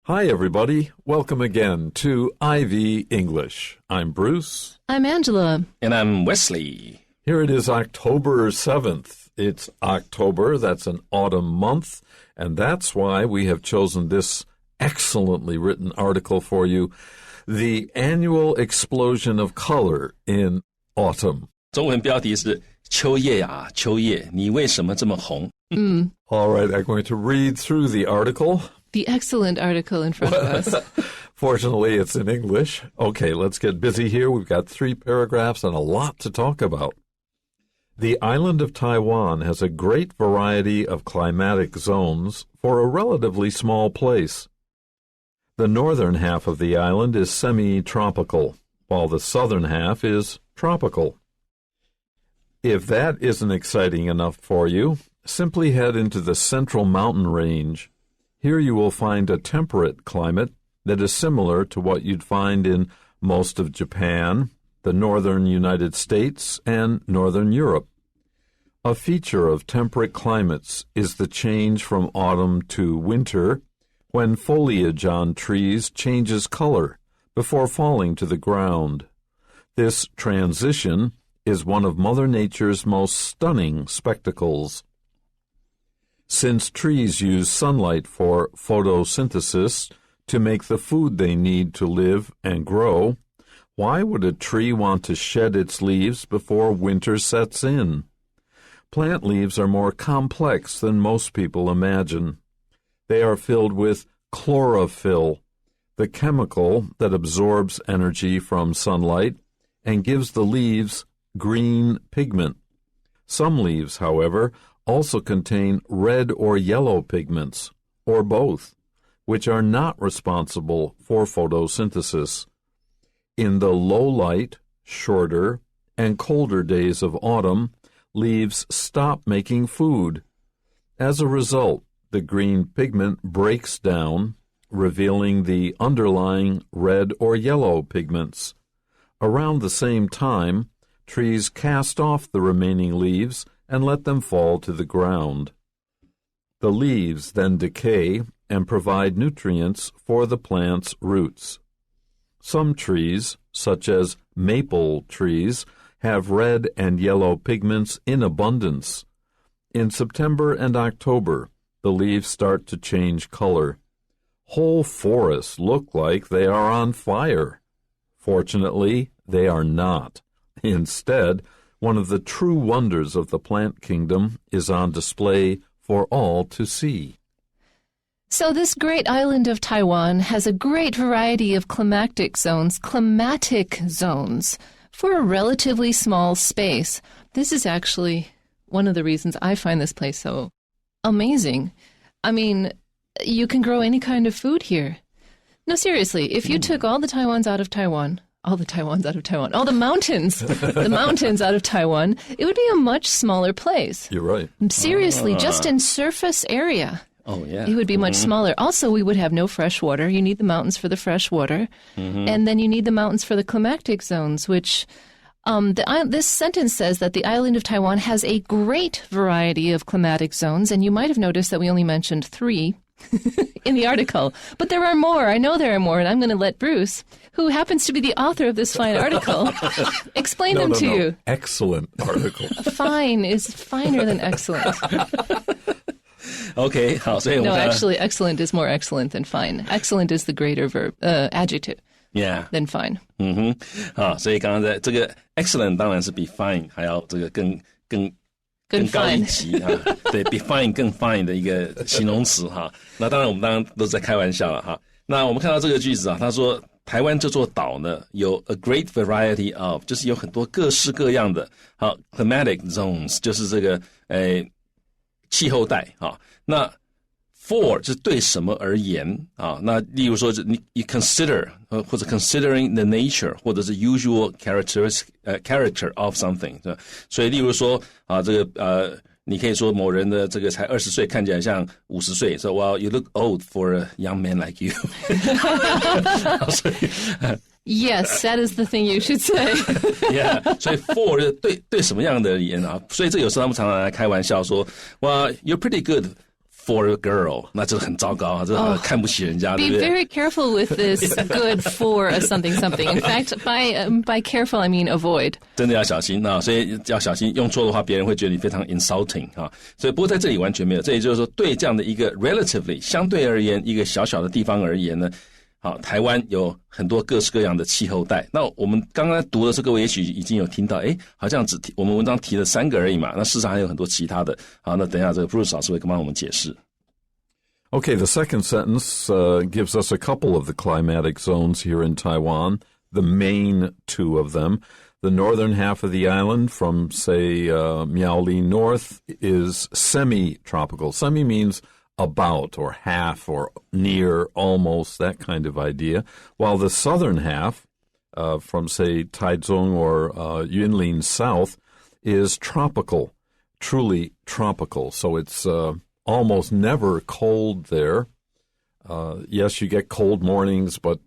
Hi, everybody. Welcome again to IV English. I'm Bruce. I'm Angela. And I'm Wesley. Here it is October 7th. It's October. That's an autumn month. And that's why we have chosen this excellently written article for you, The Annual Explosion of Color in Autumn. 中文标题是秋叶啊秋叶，你为什么这么红？ All right, I'm going to read through the article. The excellent article in front of us. Fortunately, it's in English. Okay, let's get busy here. We've got 3 paragraphs and a lot to talk about. The island of Taiwan has a great variety of climatic zones for a relatively small place. The northern half of the island is semi-tropical, while the southern half is tropical. If that isn't exciting enough for you, simply head into the central mountain range. Here you will find a temperate climate that is similar to what you'd find in most of Japan, the northern United States, and northern Europe. A feature of temperate climates is the change from autumn to winter, when foliage on trees changes color before falling to the ground. This transition is one of Mother Nature's most stunning spectacles. Since trees use sunlight for photosynthesis to make the food they need to live and grow, why would a tree want to shed its leaves before winter sets in? Plant leaves are more complex than most people imagine. They are filled with chlorophyll, the chemical that absorbs energy from sunlight and gives the leaves green pigment. Some leaves, however, also contain red or yellow pigments, or both, which are not responsible for photosynthesis. In the low light, shorter, and colder days of autumn, leaves stop making food. As a result, the green pigment breaks down, revealing the underlying red or yellow pigments. Around the same time, trees cast off the remaining leaves and let them fall to the ground. The leaves then decay and provide nutrients for the plant's roots. Some trees, such as maple trees, have red and yellow pigments in abundance. In September and October, the leaves start to change color. Whole forests look like they are on fire. Fortunately, they are not. Instead, one of the true wonders of the plant kingdom is on display for all to see. So this great island of Taiwan has a great variety of climatic zones, for a relatively small space. This is actually one of the reasons I find this place so amazing. I mean, you can grow any kind of food here. No, seriously, if you took all the mountains, the mountains out of Taiwan, it would be a much smaller place. You're right. Seriously, just in surface area. Oh, yeah. It would be much smaller. Also, we would have no fresh water. You need the mountains for the fresh water. And then you need the mountains for the climatic zones, which this sentence says that the island of Taiwan has a great variety of climatic zones. And you might have noticed that we only mentioned 3 in the article. But there are more. I know there are more. And I'm going to let Bruce, who happens to be the author of this fine article, explain them to you. Excellent article. Fine is finer than excellent. OK, 好，所以我们 No, actually, excellent is more excellent than fine. Excellent is the greater adjective than fine. 好，所以刚刚在这个 excellent 当然是比 fine 还要这个更高一级哈，对，比 fine 更 fine 的一个形容词哈。那当然我们当然都是在开玩笑了哈。那我们看到这个句子啊，他说台湾这座岛呢有 a great variety of， 就是有很多各式各样的好 climatic zones， 就是这个气候带啊。那 for 是对什么而言啊？那例如说你 consider 或者 considering the nature 或者是 usual character of something， 所以例如说啊这个你可以说某人的这个才20岁看起来像50岁，说 well you look old for a young man like you 所以Yes, that is the thing you should say. Yeah, 所以 for 对什么样的而言啊？所以这有时候他们常常来开玩笑说 well you're pretty good for a girl， 那这很糟糕啊，这看不起人家，对不对？ Be very careful with this good for a something something. In fact, by careful I mean avoid. 真的要小心啊，所以要小心，用错的话别人会觉得你非常 insulting 啊。所以不过在这里完全没有，这也就是说对这样的一个 relatively 相对而言一个小小的地方而言呢，好，台湾有很多各式各样的气候带。那我们刚刚读的时候，各位也许已经有听到，好像我们文章提了3个而已嘛。那事实上还有很多其他的。好，那等一下这个 Bruce 老师会帮我们解释。Okay, the second sentence gives us a couple of the climatic zones here in Taiwan, the main 2 of them. The northern half of the island from, say, Miaoli north is semi-tropical. Semi means about or half or near, almost, that kind of idea. While the southern half, from, say, Taichung or Yunlin south, is tropical, truly tropical. So it's almost never cold there. Yes, you get cold mornings, but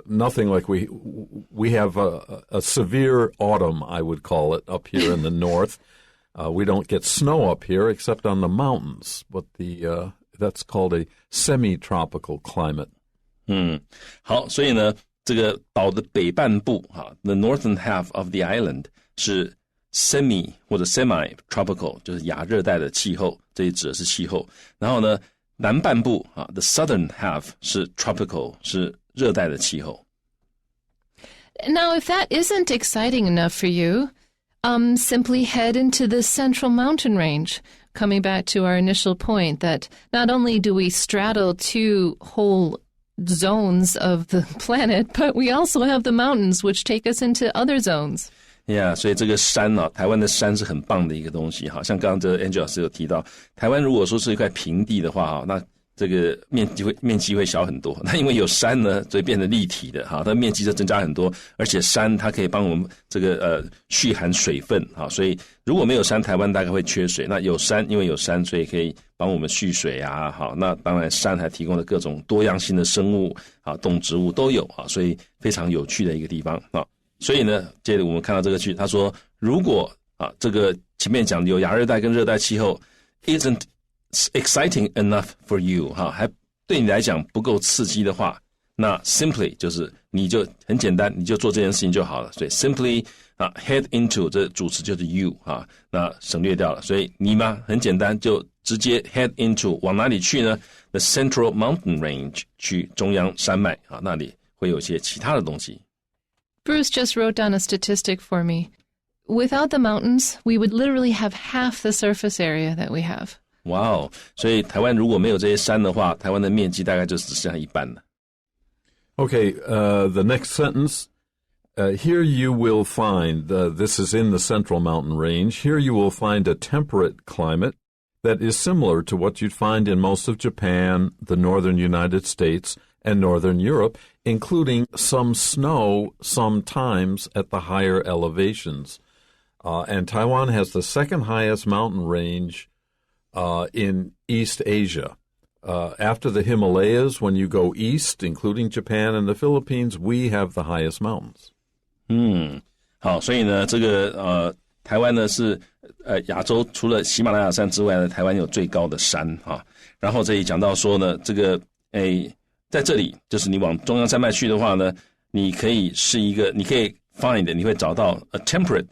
nothing like we have a severe autumn, I would call it, up here in the north. We don't get snow up here except on the mountains, but that's called a semi-tropical climate. 好，所以呢，这个岛的北半部the northern half of the island 是 semi 或者 semi-tropical， 就是亚热带的气候，这里指的是气候。然后呢，南半部the southern half 是 tropical， 是热带的气候。Now, if that isn't exciting enough for you, simply head into the central mountain range. Coming back to our initial point that not only do we straddle 2 whole zones of the planet, but we also have the mountains which take us into other zones. Yeah, 所以这个山啊，台湾的山是很棒的一个东西哈。像刚刚这个 Angel 老师有提到，台湾如果说是一块平地的话那这个面积会小很多。那因为有山呢，所以变得立体的哈，它面积就增加很多，而且山它可以帮我们这个蓄含水分哈。所以如果没有山，台湾大概会缺水。那有山，因为有山，所以可以帮我们蓄水啊。好，那当然山还提供了各种多样性的生物啊，动植物都有啊，所以非常有趣的一个地方啊。所以呢，接着我们看到这个句，他说，如果这个前面讲有亚热带跟热带气候 isn't exciting enough for you 还对你来讲不够刺激的话，那 simply 就是你就很简单，你就做这件事情就好了。所以 simply head into 这主词就是 you 那省略掉了。所以你嘛很简单，就直接 head into 往哪里去呢？ The Central Mountain Range 去中央山脉那里会有一些其他的东西。Bruce just wrote down a statistic for me. Without the mountains, we would literally have half the surface area that we have. Wow! 所以台湾如果没有这些山的话，台湾的面积大概就只剩下一半了。Okay, the next sentence. Here you will find, this is in the Central Mountain Range, here you will find a temperate climate that is similar to what you'd find in most of Japan, the northern United States, and northern Europe, including some snow sometimes at the higher elevations. And Taiwan has the second highest mountain range in East Asia. After the Himalayas, when you go east, including Japan and the Philippines, we have the highest mountains. 好，所以呢，这个台湾呢是亚洲除了喜马拉雅山之外呢，台湾有最高的山然后这里讲到说呢，这个在这里就是你往中央山脉去的话呢，你可以 find 你会找到 a temperate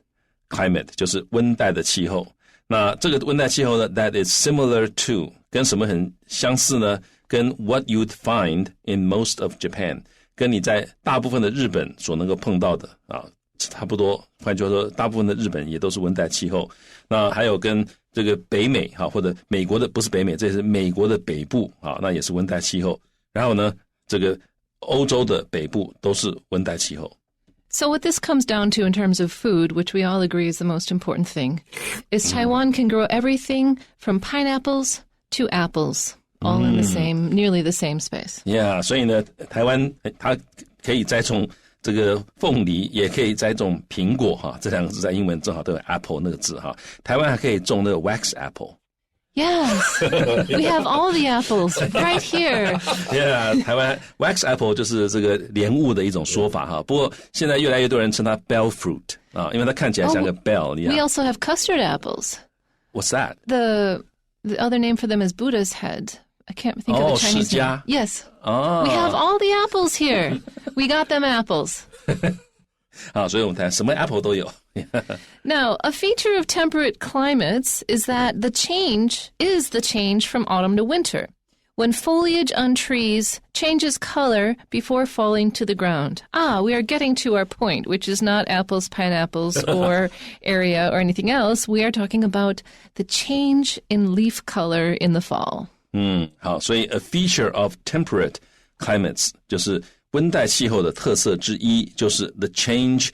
climate 就是温带的气候。那这个温带气候呢 that is similar to 跟什么很相似呢？跟 what you'd find in most of Japan 跟你在大部分的日本所能够碰到的差不多。换句话说，大部分的日本也都是温带气候。那还有跟这个北美或者美国的，不是北美，这是美国的北部那也是温带气候。然后呢，这个欧洲的北部都是温带气候。So what this comes down to in terms of food, which we all agree is the most important thing, is Taiwan can grow everything from pineapples to apples, all in the same, nearly the same space. Yeah, 所以呢，台湾它可以栽种这个凤梨，也可以栽种苹果这两个字在英文正好都有 apple 那个字台湾还可以种那个 wax apple。Yes, we have all the apples right here. Yeah, 台湾 wax apple 就是这个莲雾的一种说法不过现在越来越多人称它 bell fruit 因为它看起来像个 bell 一样。We also have custard apples. What's that? The other name for them is Buddha's head. I can't think of the Chinese 释迦 name. Yes. Oh. We have all the apples here. We got them apples. 好，所以我们谈什么 apple 都有。Now, a feature of temperate climates is that the change is the change from autumn to winter, when foliage on trees changes color before falling to the ground. We are getting to our point, which is not apples, pineapples, or area or anything else. We are talking about the change in leaf color in the fall. 好，所以 a feature of temperate climates 就是温带气候的特色之一，就是 the change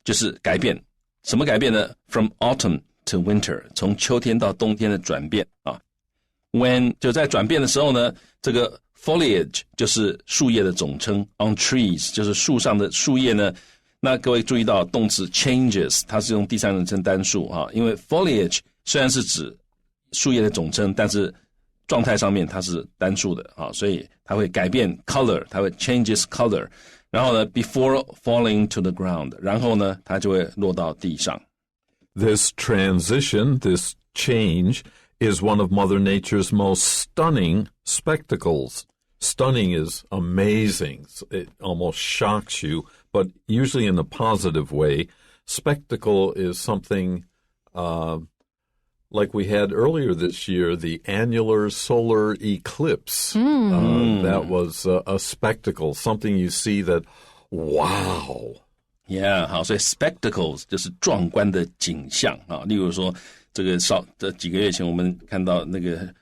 就是改变。什么改变呢？ From autumn to winter 从秋天到冬天的转变啊。When 就在转变的时候呢，这个 foliage 就是树叶的总称 on trees 就是树上的树叶呢。那各位注意到动词 changes 它是用第三人称单数啊，因为 foliage 虽然是指树叶的总称，但是状态上面它是单数的啊，所以它会改变 color， 它会 changes color， 然后呢 before falling to the ground， 然后呢它就会落到地上。This transition, this change, is one of Mother Nature's most stunning spectacles. Stunning is amazing. It almost shocks you, but usually in a positive way. Spectacle is something like we had earlier this year, the annular solar eclipse. That was a spectacle, something you see that, wow. Yeah, 好，所以 spectacles 就是壮观的景象啊。例如说，这几个月前我们看到那个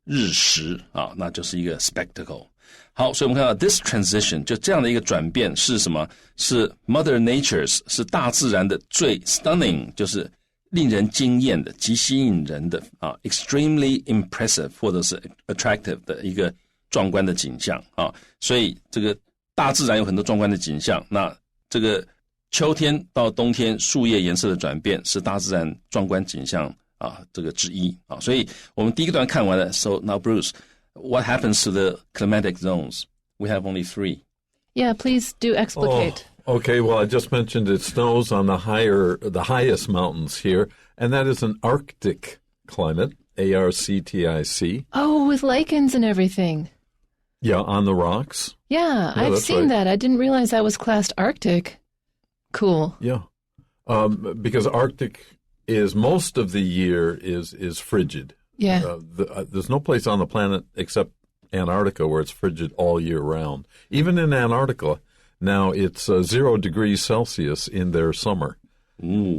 日食啊，那就是一个 spectacle。好，所以我们看到 this transition 就这样的一个转变是什么？是 Mother Nature's 是大自然的最 stunning 就是令人惊艳的、极吸引人的啊 ，extremely impressive 或者是 attractive 的一个壮观的景象啊。所以这个大自然有很多壮观的景象，那这个秋天到冬天树叶颜色的转变是大自然壮观景象啊这个之一啊。所以我们第一个段看完了 ，So now Bruce, what happens to the climatic zones? We have only 3. Yeah, please do explicate. Okay, well, I just mentioned it snows on the highest mountains here, and that is an Arctic climate, Arctic. Oh, with lichens and everything. Yeah, on the rocks. Yeah, I've seen that. I didn't realize that was classed Arctic. Cool. Yeah, because Arctic is most of the year is frigid. Yeah. There's no place on the planet except Antarctica where it's frigid all year round. Even in Antarctica, now it's 0 degrees Celsius in their summer.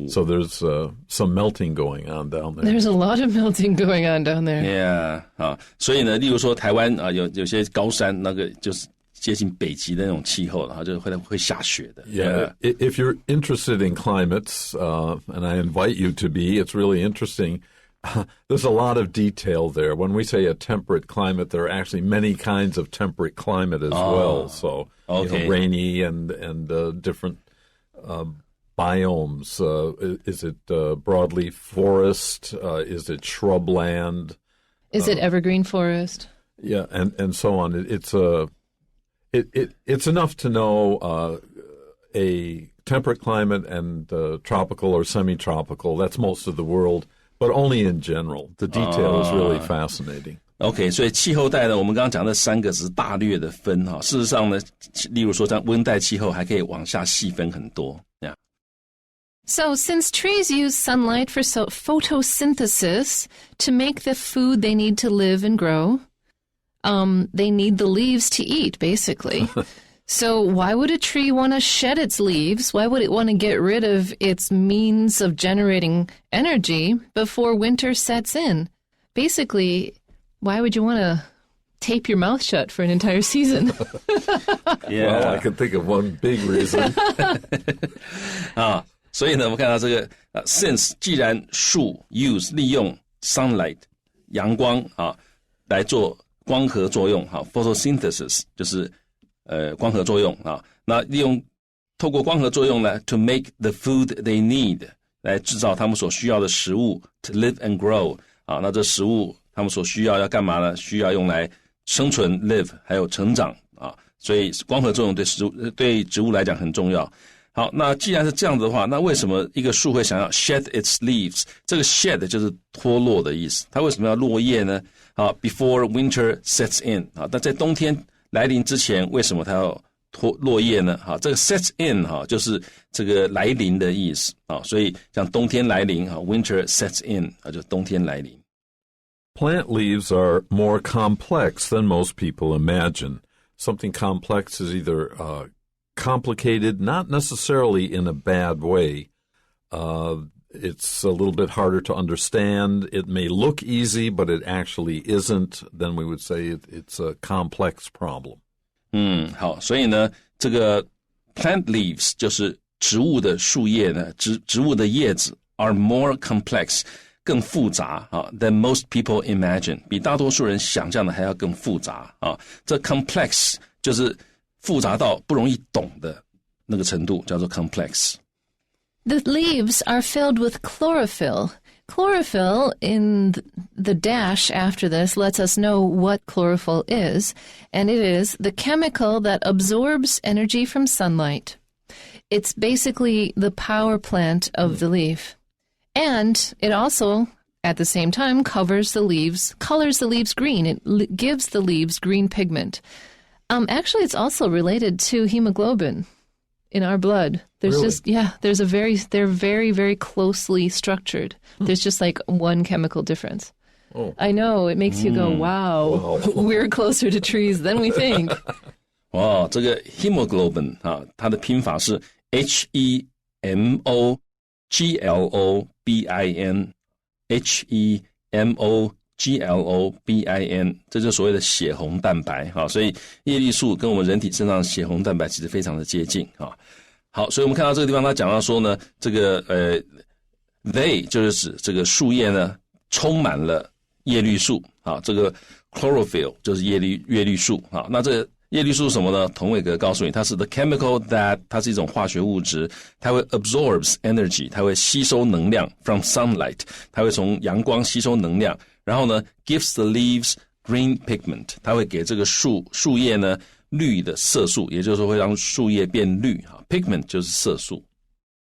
So there's some melting going on down there. There's a lot of melting going on down there. Yeah, 啊，所以呢，例如说台湾啊，有些高山那个就是接近北极的那种气候，然后就会下雪的。Yeah, if you're interested in climates, and I invite you to be, it's really interesting. There's a lot of detail there. When we say a temperate climate, there are actually many kinds of temperate climate as well. So, okay. Rainy and different biomes. Is it broadleaf forest? Is it shrubland? Is it evergreen forest? Yeah, and so on. It's enough to know a temperate climate and tropical or semi-tropical. That's most of the world, but only in general. The detail is really fascinating. OK， 所以气候带呢，我们刚刚讲的3个只是大略的分哈。事实上呢，例如说像温带气候还可以往下细分很多。Yeah. So, since trees use sunlight for photosynthesis to make the food they need to live and grow, they need the leaves to eat, basically. So why would a tree want to shed its leaves? Why would it want to get rid of its means of generating energy before winter sets in? Basically, why would you want to tape your mouth shut for an entire season? Yeah. Well, I can think of one big reason. 啊，所以呢，我们看到这个since 既然树 use 利用 sunlight 阳光啊来做光合作用，好 photosynthesis 就是光合作用啊，那透过光合作用呢 to make the food they need 来制造他们所需要的食物 to live and grow 啊，那这食物他们所需要干嘛呢？需要用来生存 live 还有成长啊，所以光合作用对植物来讲很重要。好，那既然是这样的话，那为什么一个树会想要 shed its leaves？ 这个 shed 就是脱落的意思，它为什么要落叶呢？好 ，before winter sets in， 好，那在冬天来临之前，为什么它要落叶呢？好，这个 sets in 哈，就是这个来临的意思啊，所以像冬天来临哈 ，winter sets in 啊，就冬天来临。Plant leaves are more complex than most people imagine. Something complex is either complicated, not necessarily in a bad way. It's a little bit harder to understand. It may look easy, but it actually isn't. Then we would say it's a complex problem. 好，所以呢，这个 plant leaves 就是植物的树叶呢，植物的叶子 are more complex， 更复杂啊 than most people imagine， 比大多数人想象的还要更复杂啊。这 complex 就是复杂到不容易懂的那个程度，叫做 complex。The leaves are filled with chlorophyll. Chlorophyll, in the dash after this, lets us know what chlorophyll is, and it is the chemical that absorbs energy from sunlight. It's basically the power plant of the leaf. And it also, at the same time, colors the leaves green. It gives the leaves green pigment. Actually, it's also related to hemoglobin in our blood. There's really? They're very, very closely structured. There's just like one chemical difference. Oh. I know, it makes you go, wow, we're closer to trees than we think. 哇，这个 hemoglobin 啊，它的拼法是 HEMOGLOBIN，HEMOGLOBIN，这就是所谓的血红蛋白啊，所以叶绿素跟我们人体身上的血红蛋白其实非常的接近啊。好，所以我们看到这个地方，他讲到说呢，这个they 就是指这个树叶呢充满了叶绿素啊，这个 chlorophyll 就是叶绿素啊。那这叶绿素是什么呢？童伟格告诉你，它是 the chemical that 它是一种化学物质，它会 absorbs energy， 它会吸收能量 from sunlight， 它会从阳光吸收能量，然后呢 gives the leaves green pigment， 它会给这个树叶呢绿的色素，也就是说会让树叶变绿啊 ，pigment 就是色素。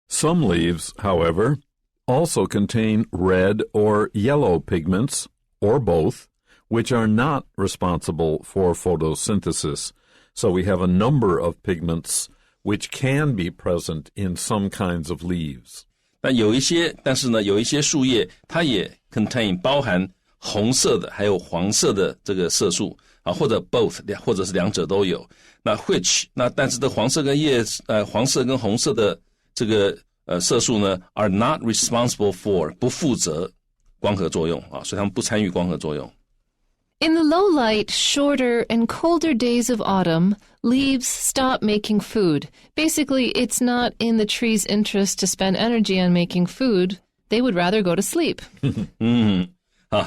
Some leaves, however, also contain red or yellow pigments, or both, which are not responsible for photosynthesis. So we have a number of pigments which can be present in some kinds of leaves. 但是呢，有一些树叶它也 包含红色的还有黄色的这个色素啊，或者 both， 或者是两者都有。那 但是这黄色跟红色的这个色素呢 are not responsible for 不负责光合作用啊，所以它们不参与光合作用。In the low light, shorter, and colder days of autumn, leaves stop making food. Basically, it's not in the tree's interest to spend energy on making food. They would rather go to sleep.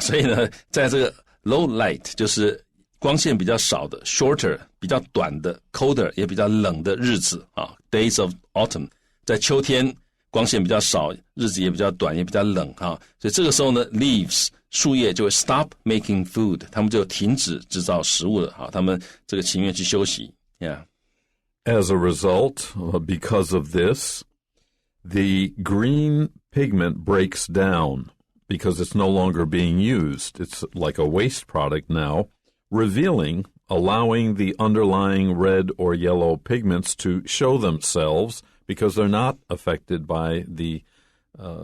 所以呢，在这个 low light 就是光线比较少的 shorter 比较短的 colder 也比较冷的日子啊 days of autumn 在秋天光线比较少日子也比较短也比较冷啊，所以这个时候呢 leaves 树叶就会 stop making food， 他们就停止制造食物了啊，他们这个情愿去休息 yeah. As a result, because of this, the green pigment breaks down because it's no longer being used. It's like a waste product now, allowing the underlying red or yellow pigments to show themselves because they're not affected by the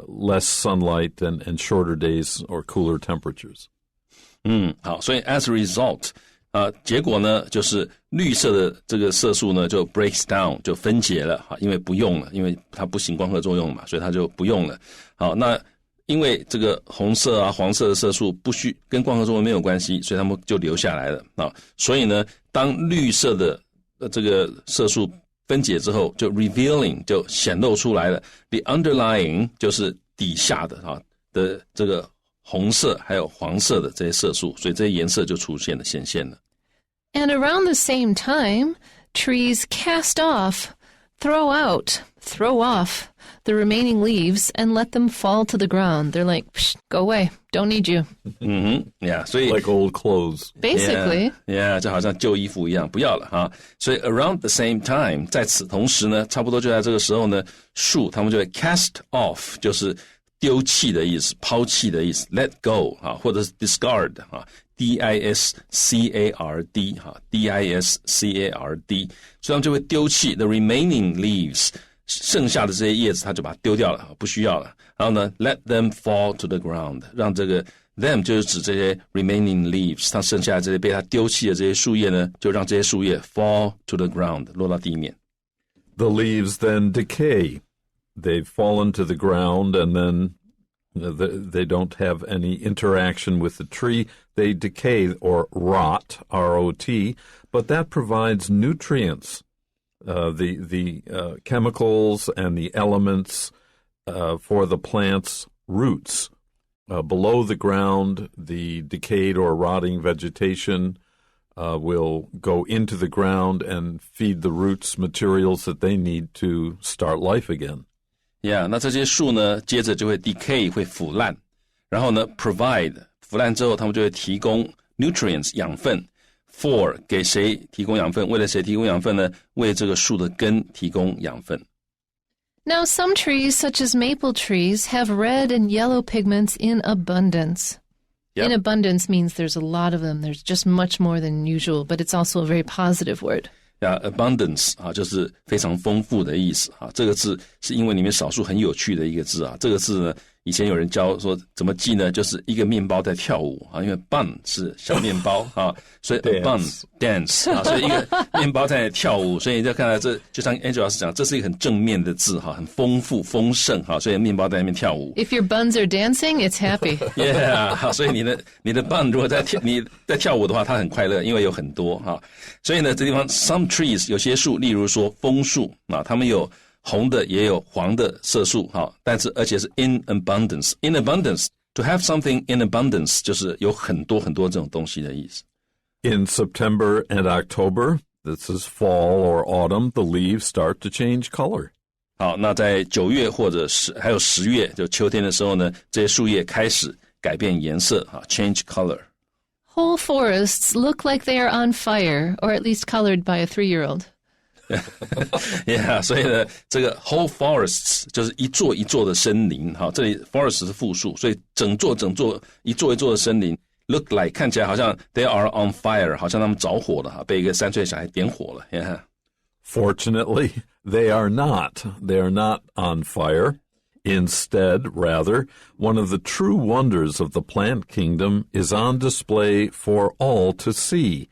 less sunlight and shorter days or cooler temperatures. 好，所以 as a result, 结果呢，就是绿色的这个色素呢就 breaks down 就分解了，因为不用了，因为它不行光合作用嘛，所以它就不用了。好，那因为这个红色啊、黄色的色素不需跟光合作用没有关系，所以它们就留下来了啊。所以呢，当绿色的这个色素分解之后，就 revealing 就显露出来了 ，the underlying 就是底下的的这个红色还有黄色的这些色素，所以这些颜色就出现了显现了。And around the same time, trees cast off, throw off the remaining leaves and let them fall to the ground. They're like, Psh, go away, don't need you. Yeah, 所以 Like old clothes. Basically. Yeah, 就好像旧衣服一样，不要了哈。所以 around the same time， 在此同时呢，差不多就在这个时候呢，树他们就会 cast off， 就是丢弃的意思，抛弃的意思 ，let go 哈，或者是 discard 哈。D-I-S-C-A-R-D 哈 D-I-S-C-A-R-D 所以他们就会丢弃 the remaining leaves 剩下的这些叶子他就把它丢掉了，不需要了。然后呢 let them fall to the ground 让这个 them 就是指这些 remaining leaves 它剩下的这些被它丢弃的这些树叶呢就让这些树叶 fall to the ground 落到地面。 The leaves then decay. They've fallen to the ground and then they don't have any interaction with the tree. They decay or rot, R-O-T, but that provides nutrients, the chemicals and the elements for the plant's roots. Below the ground, the decayed or rotting vegetation will go into the ground and feed the roots materials that they need to start life again. Yeah, 那这些树呢，接着就会 decay 会腐烂，然后呢 provide 腐烂之后，他们就会提供 nutrients 养分 for 给谁提供养分？为了谁提供养分呢？为这个树的根提供养分。Now, some trees, such as maple trees, have red and yellow pigments in abundance. Yep. In abundance means there's a lot of them. There's just much more than usual, but it's also a very positive word. Abundance 啊，就是非常丰富的意思啊。这个字是英文里面少数很有趣的一个字啊。这个字呢，以前有人教说怎么记呢？就是一个面包在跳舞啊，因为 bun 是小面包啊，所以 a bun dance 啊，所以一个面包在跳舞，所以就看到这就像 Angel 老师讲，这是一个很正面的字哈，很丰富丰盛哈，所以面包在那边跳舞。If your buns are dancing, it's happy. Yeah， 好，所以你的 bun 如果你在跳舞的话，它很快乐，因为有很多哈。所以呢，这地方 some trees 有些树，例如说枫树啊，它们有红的也有黄的色素哈，但是而且是 in abundance。in abundance to have something in abundance 就是有很多很多这种东西的意思。In September and October, this is fall or autumn, the leaves start to change color. 好，那在9月或者还有10月，就秋天的时候呢，这些树叶开始改变颜色哈 ，change color。Whole forests look like they are on fire, or at least colored by a 3-year-old. Yeah, 所以呢，这个 whole forests 就是一座一座的森林哈，这里 forest 是复数，所以整座一座一座的森林 look like 看起来好像 they are on fire， 好像他们着火了哈，被一个3岁小孩点火了。Yeah. Fortunately, they are not. They are not on fire. Instead, rather, one of the true wonders of the plant kingdom is on display for all to see.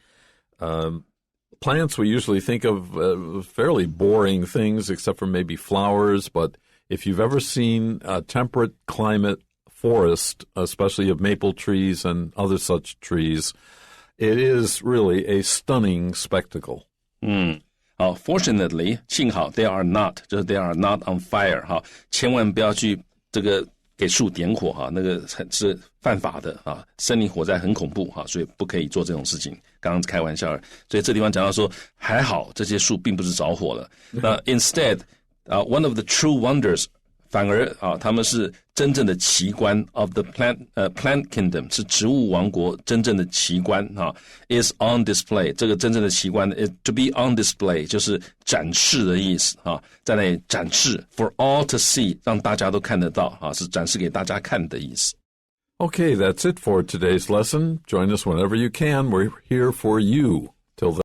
Plants we usually think of fairly boring things, except for maybe flowers, but if you've ever seen a temperate climate forest, especially of maple trees and other such trees, it is really a stunning spectacle. 好 ，fortunately 幸好 they are not 就是 they are not on fire 哈，千万不要去这个给树点火哈，那个是犯法的啊，森林火灾很恐怖哈，所以不可以做这种事情。刚刚开玩笑而已，所以这地方讲到说还好这些树并不是着火了。那 instead one of the true wonders 反而啊，他们是真正的奇观 of the plant kingdom 是植物王国真正的奇观啊 is on display 这个真正的奇观 to be on display 就是展示的意思啊，在那里展示 for all to see 让大家都看得到啊，是展示给大家看的意思。Okay, that's it for today's lesson. Join us whenever you can. We're here for you. Till then.